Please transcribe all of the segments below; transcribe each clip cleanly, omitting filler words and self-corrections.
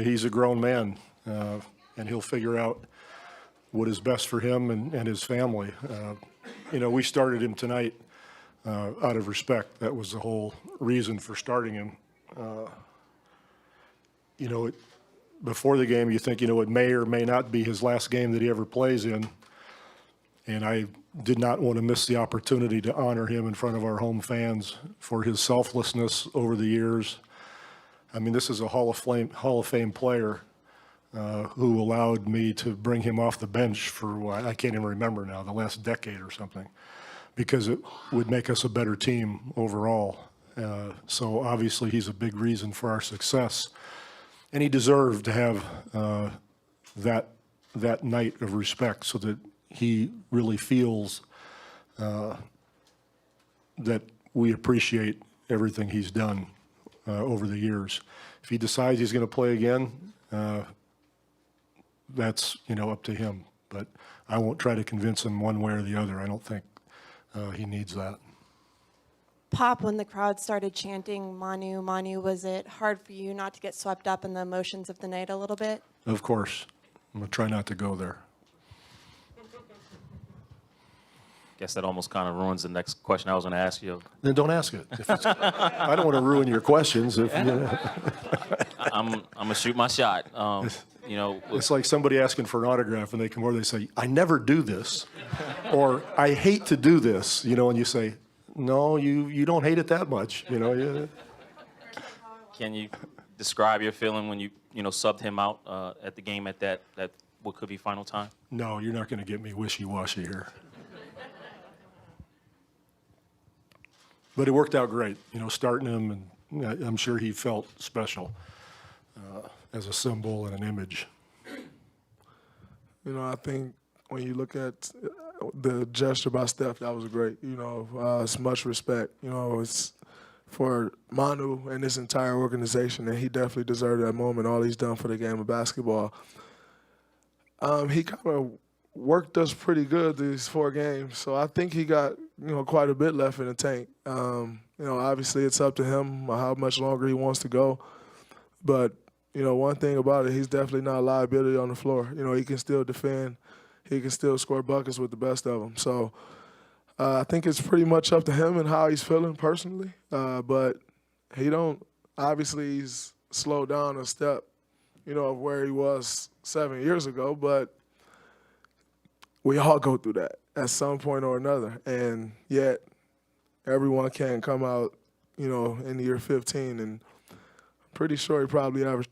he's a grown man, and he'll figure out what is best for him and his family. We started him tonight out of respect. That was the whole reason for starting him. Before the game, you think, it may or may not be his last game that he ever plays in. And I did not want to miss the opportunity to honor him in front of our home fans for his selflessness over the years. I mean, this is a Hall of Fame player who allowed me to bring him off the bench for, I can't even remember now, the last decade or something, because it would make us a better team overall. So obviously he's a big reason for our success. And he deserved to have that night of respect so that he really feels that we appreciate everything he's done over the years. If he decides he's going to play again, that's up to him. But I won't try to convince him one way or the other. I don't think he needs that. Pop, when the crowd started chanting Manu, Manu, was it hard for you not to get swept up in the emotions of the night a little bit? Of course. I'm going to try not to go there. Guess that almost kind of ruins the next question I was going to ask you. Then don't ask it. I don't want to ruin your questions. I'm going to shoot my shot. It's like somebody asking for an autograph, and they come over, they say, I never do this, or I hate to do this, and you say, no, you don't hate it that much, Can you describe your feeling when you subbed him out at the game at that what could be final time? No, you're not going to get me wishy-washy here. But it worked out great, starting him, and I'm sure he felt special as a symbol and an image. I think when you look at the gesture by Steph, that was great. It's much respect. It's for Manu and his entire organization, and he definitely deserved that moment, all he's done for the game of basketball. He kind of worked us pretty good these 4 games, so I think he got, quite a bit left in the tank. Obviously it's up to him how much longer he wants to go, but, one thing about it, he's definitely not a liability on the floor. He can still defend. He can still score buckets with the best of them. So I think it's pretty much up to him and how he's feeling personally. But obviously he's slowed down a step, of where he was 7 years ago. But we all go through that at some point or another. And yet everyone can come out, in the year 15. And I'm pretty sure he probably averaged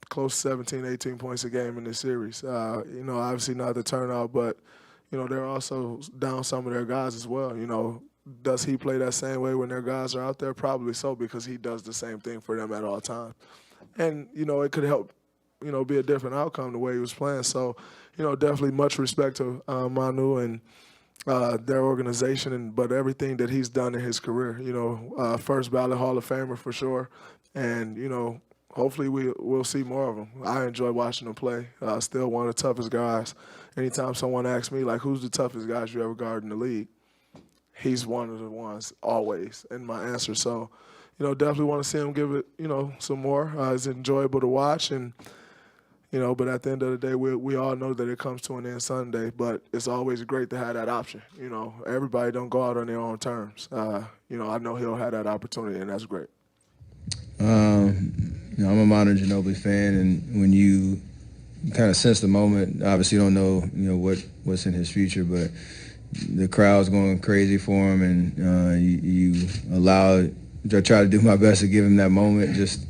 close to 17, 18 points a game in this series. Obviously not the turnout, but, they're also down some of their guys as well. Does he play that same way when their guys are out there? Probably so, because he does the same thing for them at all times. And, it could help, be a different outcome the way he was playing. So, definitely much respect to Manu and their organization, but everything that he's done in his career. First ballot Hall of Famer for sure. And, hopefully we'll see more of him. I enjoy watching him play. Still one of the toughest guys. Anytime someone asks me, who's the toughest guys you ever guard in the league, he's one of the ones always in my answer. So, definitely want to see him give it, some more. It's enjoyable to watch. And, but at the end of the day, we all know that it comes to an end Sunday. But it's always great to have that option. Everybody don't go out on their own terms. I know he'll have that opportunity, and that's great. I'm a Manu Ginóbili fan, and when you kind of sense the moment, obviously you don't know, what's in his future, but the crowd's going crazy for him, and you allowed. I try to do my best to give him that moment, just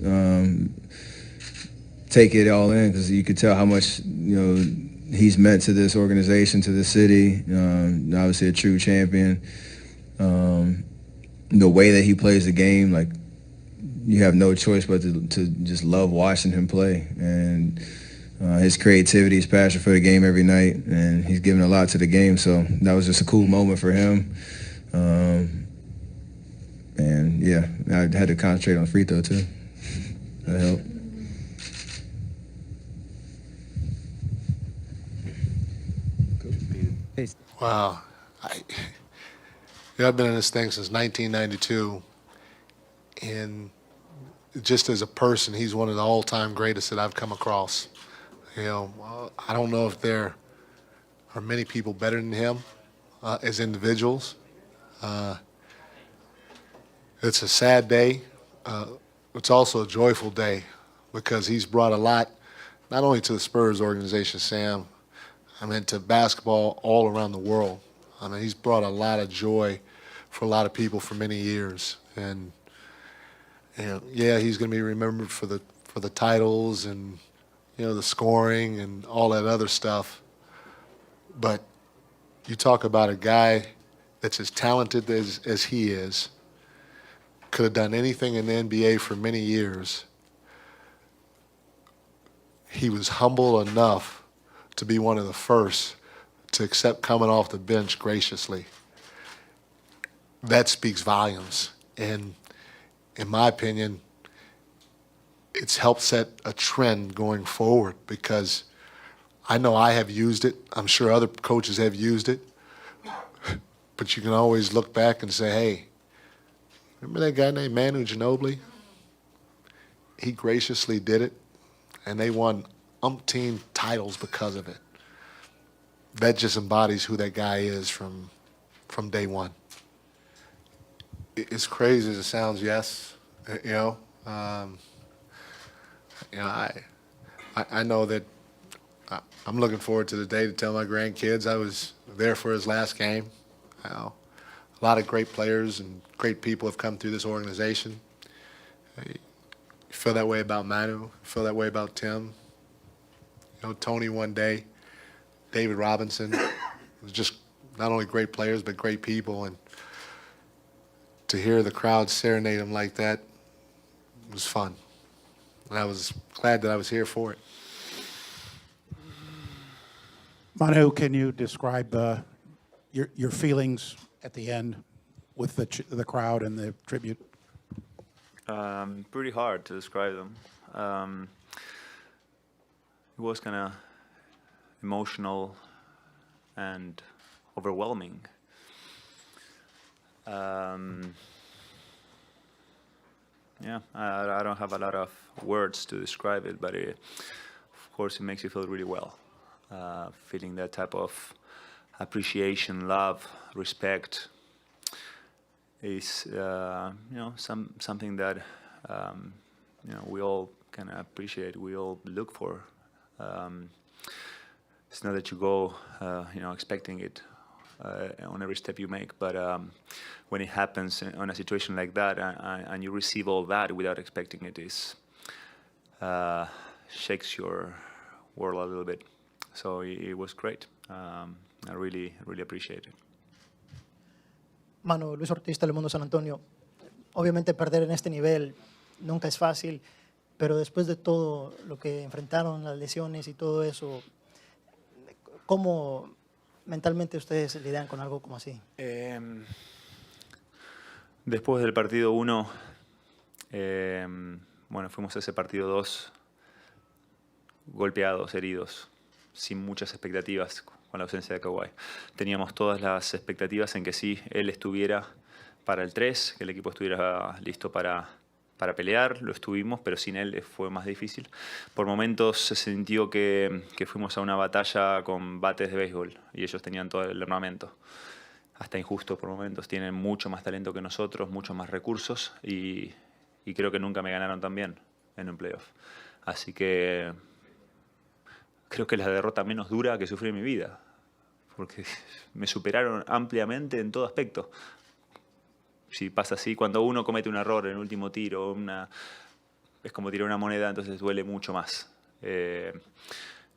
take it all in, because you could tell how much he's meant to this organization, to the city. Obviously a true champion. The way that he plays the game, you have no choice but to just love watching him play. And his creativity, his passion for the game every night, and he's given a lot to the game. So that was just a cool moment for him. And yeah, I had to concentrate on free throw too. That helped. Wow. I've been in this thing since 1992, and just as a person, he's one of the all-time greatest that I've come across. You know, I don't know if there are many people better than him as individuals. It's a sad day. It's also a joyful day because he's brought a lot, not only to the Spurs organization, Sam, I mean, to basketball all around the world. I mean, he's brought a lot of joy for a lot of people for many years. And yeah, he's going to be remembered for the titles and, you know, the scoring and all that other stuff. But you talk about a guy that's as talented as he is, could have done anything in the NBA for many years. He was humble enough to be one of the first to accept coming off the bench graciously. That speaks volumes. And in my opinion, it's helped set a trend going forward because I know I have used it. I'm sure other coaches have used it. But you can always look back and say, hey, remember that guy named Manu Ginóbili? He graciously did it, and they won umpteen titles because of it. That just embodies who that guy is from day one. As crazy as it sounds, yes. I know that I'm looking forward to the day to tell my grandkids I was there for his last game. A lot of great players and great people have come through this organization. You feel that way about Manu. You feel that way about Tim. You know, Tony one day, David Robinson. It was just not only great players, but great people. And to hear the crowd serenade them like that was fun. And I was glad that I was here for it. Manu, can you describe your feelings at the end with the crowd and the tribute? Pretty hard to describe them. It was kind of emotional and overwhelming. Yeah, I don't have a lot of words to describe it, but of course it makes you feel really well. Feeling that type of appreciation, love, respect is something that we all can appreciate. We all look for. It's not that you go expecting it on every step you make, but when it happens on a situation like that and you receive all that without expecting it, shakes your world a little bit. So it was great. I really appreciate it. Manu, Luis Ortiz, Telemundo San Antonio. Obviamente perder en este nivel nunca es fácil, pero después de todo lo que enfrentaron, las lesiones y todo eso, ¿cómo mentalmente ustedes lidian con algo como así? Después del partido 1, fuimos a ese partido 2 golpeados, heridos, sin muchas expectativas con la ausencia de Kawhi. Teníamos todas las expectativas en que sí, él estuviera para el 3, que el equipo estuviera listo para pelear, lo estuvimos, pero sin él fue más difícil. Por momentos se sintió que fuimos a una batalla con bates de béisbol y ellos tenían todo el armamento. Hasta injusto por momentos, tienen mucho más talento que nosotros, mucho más recursos y creo que nunca me ganaron tan bien en un playoff. Así que creo que la derrota menos dura que sufrí en mi vida, porque me superaron ampliamente en todo aspecto. Si pasa así, cuando uno comete un error en el último tiro, es como tirar una moneda, entonces duele mucho más.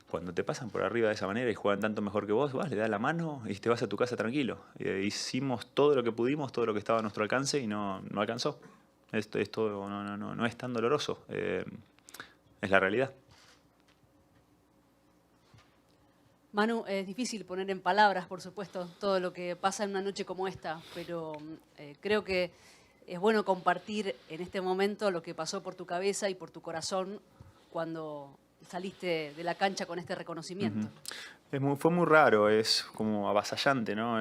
Cuando te pasan por arriba de esa manera y juegan tanto mejor que vos, le das la mano y te vas a tu casa tranquilo. Hicimos todo lo que pudimos, todo lo que estaba a nuestro alcance y no alcanzó. Esto no es tan doloroso, es la realidad. Manu, es difícil poner en palabras, por supuesto, todo lo que pasa en una noche como esta, pero creo que es bueno compartir en este momento lo que pasó por tu cabeza y por tu corazón cuando saliste de la cancha con este reconocimiento. Fue muy raro, es como avasallante, ¿no?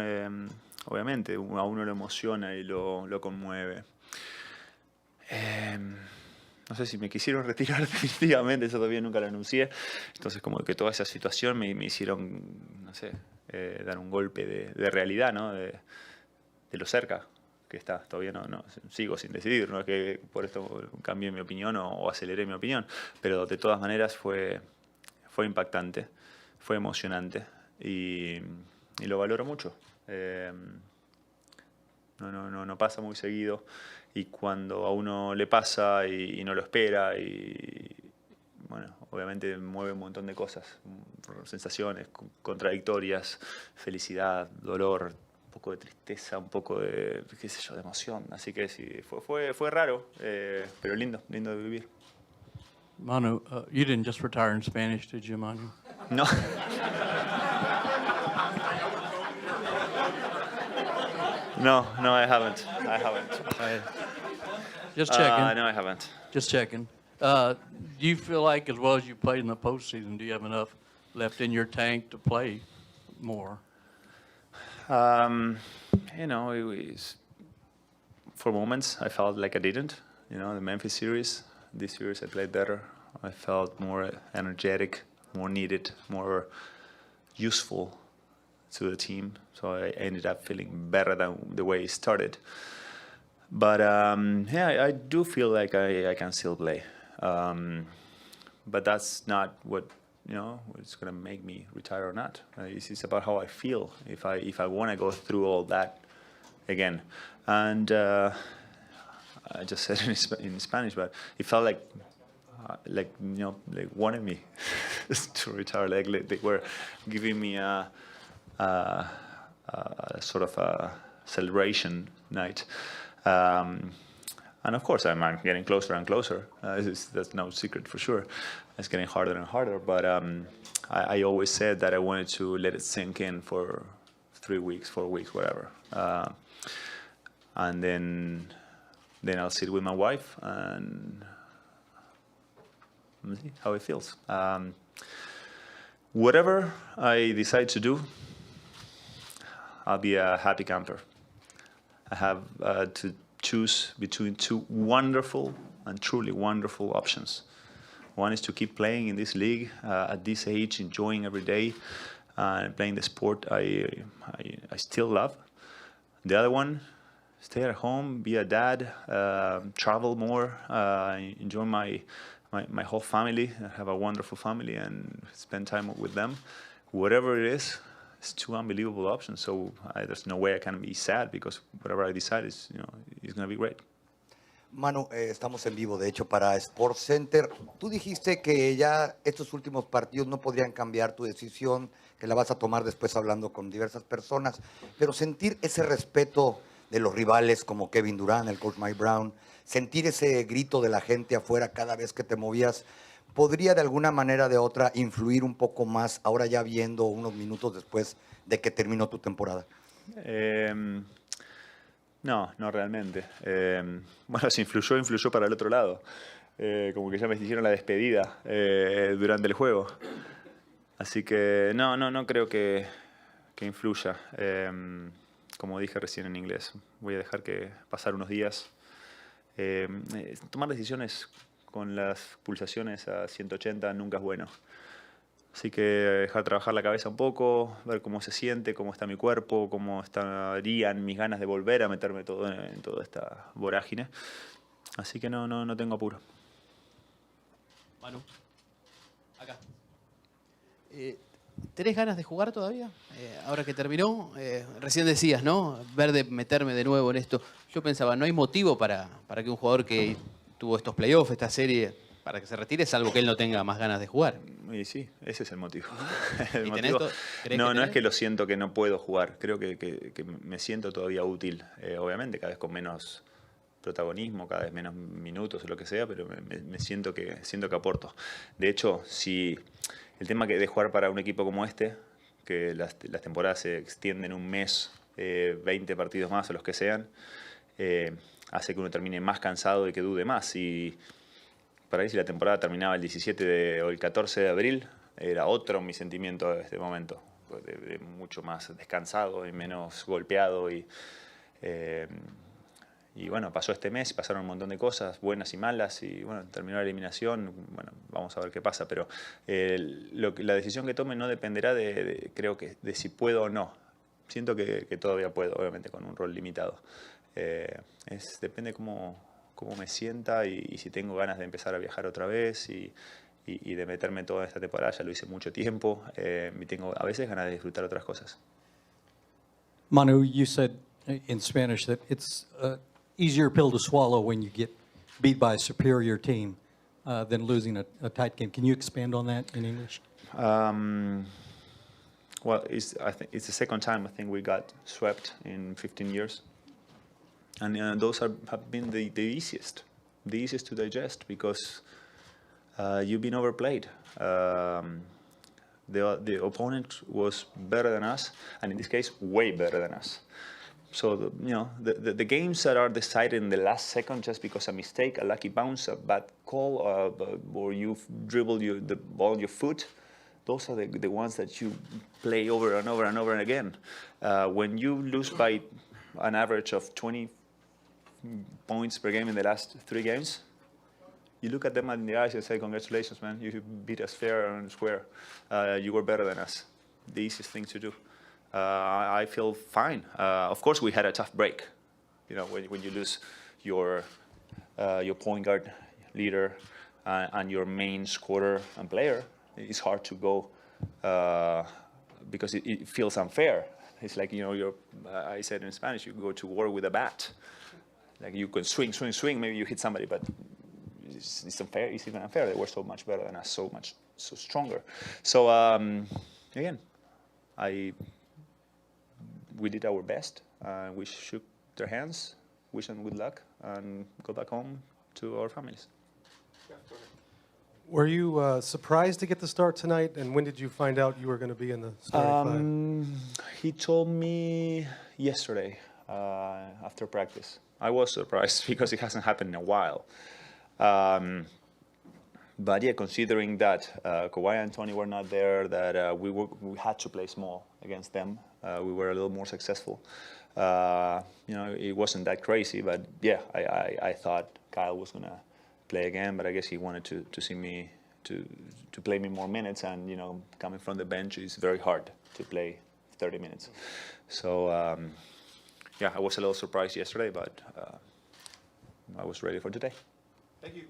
Obviamente, a uno lo emociona y lo conmueve. no sé si me quisieron retirar definitivamente, eso todavía nunca lo anuncié. Entonces como que toda esa situación me hicieron, no sé, dar un golpe de realidad, ¿no? De lo cerca que está. Todavía no sigo sin decidir, no es que por esto cambié mi opinión o aceleré mi opinión, pero de todas maneras fue impactante, fue emocionante y lo valoro mucho. No pasa muy seguido y cuando a uno le pasa y no lo espera y bueno, obviamente mueve un montón de cosas, sensaciones contradictorias, felicidad, dolor, un poco de tristeza, un poco de, qué sé yo, de emoción. Así que sí, fue raro, pero lindo de vivir. Manu, you didn't just retire in Spanish, did you, Manu? No. No, I haven't. Just checking. No, I haven't. Just checking. Do you feel like, as well as you played in the postseason, do you have enough left in your tank to play more? You know, for moments I felt like I didn't. You know, the Memphis series, this series I played better. I felt more energetic, more needed, more useful to the team. So I ended up feeling better than the way it started. But yeah, I do feel like I can still play. But that's not what, you know, it's going to make me retire or not. It's about how I feel if I want to go through all that again. And I just said it in Spanish, but it felt like you know, they wanted me to retire. Like they were giving me a sort of a celebration night. And of course, I'm getting closer and closer. That's no secret for sure. It's getting harder and harder. But I always said that I wanted to let it sink in for 3 weeks, 4 weeks, whatever. And then I'll sit with my wife and see how it feels. Whatever I decide to do, I'll be a happy camper. I have to choose between two wonderful and truly wonderful options. One is to keep playing in this league at this age, enjoying every day, playing the sport I still love. The other one, stay at home, be a dad, travel more, enjoy my whole family, have a wonderful family, and spend time with them. Whatever it is, it's two unbelievable options. So there's no way I can be sad because whatever I decide is, you know, it's going to be great. Manu, estamos en vivo, de hecho, para Sports Center. Tú dijiste que ya estos últimos partidos no podrían cambiar tu decisión, que la vas a tomar después hablando con diversas personas, pero sentir ese respeto de los rivales como Kevin Durant, el coach Mike Brown, sentir ese grito de la gente afuera cada vez que te movías, ¿podría de alguna manera o de otra influir un poco más ahora ya viendo unos minutos después de que terminó tu temporada? No realmente. Bueno, si influyó para el otro lado. Como que ya me hicieron la despedida durante el juego. Así que no creo que influya. Como dije recién en inglés, voy a dejar que pasar unos días. Tomar decisiones con las pulsaciones a 180 nunca es bueno. Así que dejar trabajar la cabeza un poco, ver cómo se siente, cómo está mi cuerpo, cómo estarían mis ganas de volver a meterme todo en toda esta vorágine. Así que no tengo apuro. Manu, acá. ¿Tenés ganas de jugar todavía? Ahora que terminó, recién decías, ¿no? Ver de meterme de nuevo en esto. Yo pensaba, no hay motivo para que un jugador que tuvo estos playoffs, esta serie, para que se retire, salvo que él no tenga más ganas de jugar. Y sí, ese es el motivo. ¿Y tenés no es que lo siento que no puedo jugar, creo que me siento todavía útil. Obviamente cada vez con menos protagonismo, cada vez menos minutos o lo que sea, pero me siento que aporto. De hecho, si el tema de jugar para un equipo como este, que las temporadas se extienden un mes, 20 partidos más o los que sean, hace que uno termine más cansado y que dude más. Y para ahí, si la temporada terminaba el 17 o el 14 de abril, era otro mi sentimiento de este momento, de mucho más descansado y menos golpeado y bueno, pasó este mes, pasaron un montón de cosas, buenas y malas, y bueno, terminó la eliminación, bueno, vamos a ver qué pasa, pero la decisión que tome no dependerá creo que de si puedo o no. Siento que todavía puedo, obviamente con un rol limitado. Depende cómo me sienta y si tengo ganas de empezar a viajar otra vez y de meterme toda esta temporada. Ya lo hice mucho tiempo y tengo a veces ganas de disfrutar otras cosas. Manu, you said in Spanish that it's an easier pill to swallow when you get beat by a superior team than losing a tight game. Can you expand on that in English? Well, I think it's the second time I think we got swept in 15 years. And those have been the easiest to digest because you've been overplayed. The opponent was better than us, and in this case, way better than us. So, the games that are decided in the last second just because a mistake, a lucky bounce, a bad call, or you dribble the ball on your foot, those are the ones that you play over and over and over and again. When you lose by an average of 20 points per game in the last 3 games, you look at them in the eyes and say, congratulations, man, you beat us fair and square. You were better than us. The easiest thing to do. I feel fine. Of course, we had a tough break. When you lose your point guard, leader, and your main scorer and player, it's hard to go because it feels unfair. It's like, I said in Spanish, you go to war with a bat. Like you can swing, maybe you hit somebody, but it's unfair. It's even unfair. They were so much better than us, so stronger. So again, we did our best. We shook their hands, wish them good luck, and go back home to our families. Were you surprised to get the start tonight, and when did you find out you were going to be in the starting five? He told me yesterday after practice. I was surprised because it hasn't happened in a while. But yeah, considering that Kawhi and Tony were not there, that we had to play small against them. We were a little more successful. It wasn't that crazy, but yeah, I thought Kyle was gonna play again, but I guess he wanted to see me to play me more minutes, and coming from the bench is very hard to play 30 minutes. So yeah, I was a little surprised yesterday, but I was ready for today. Thank you.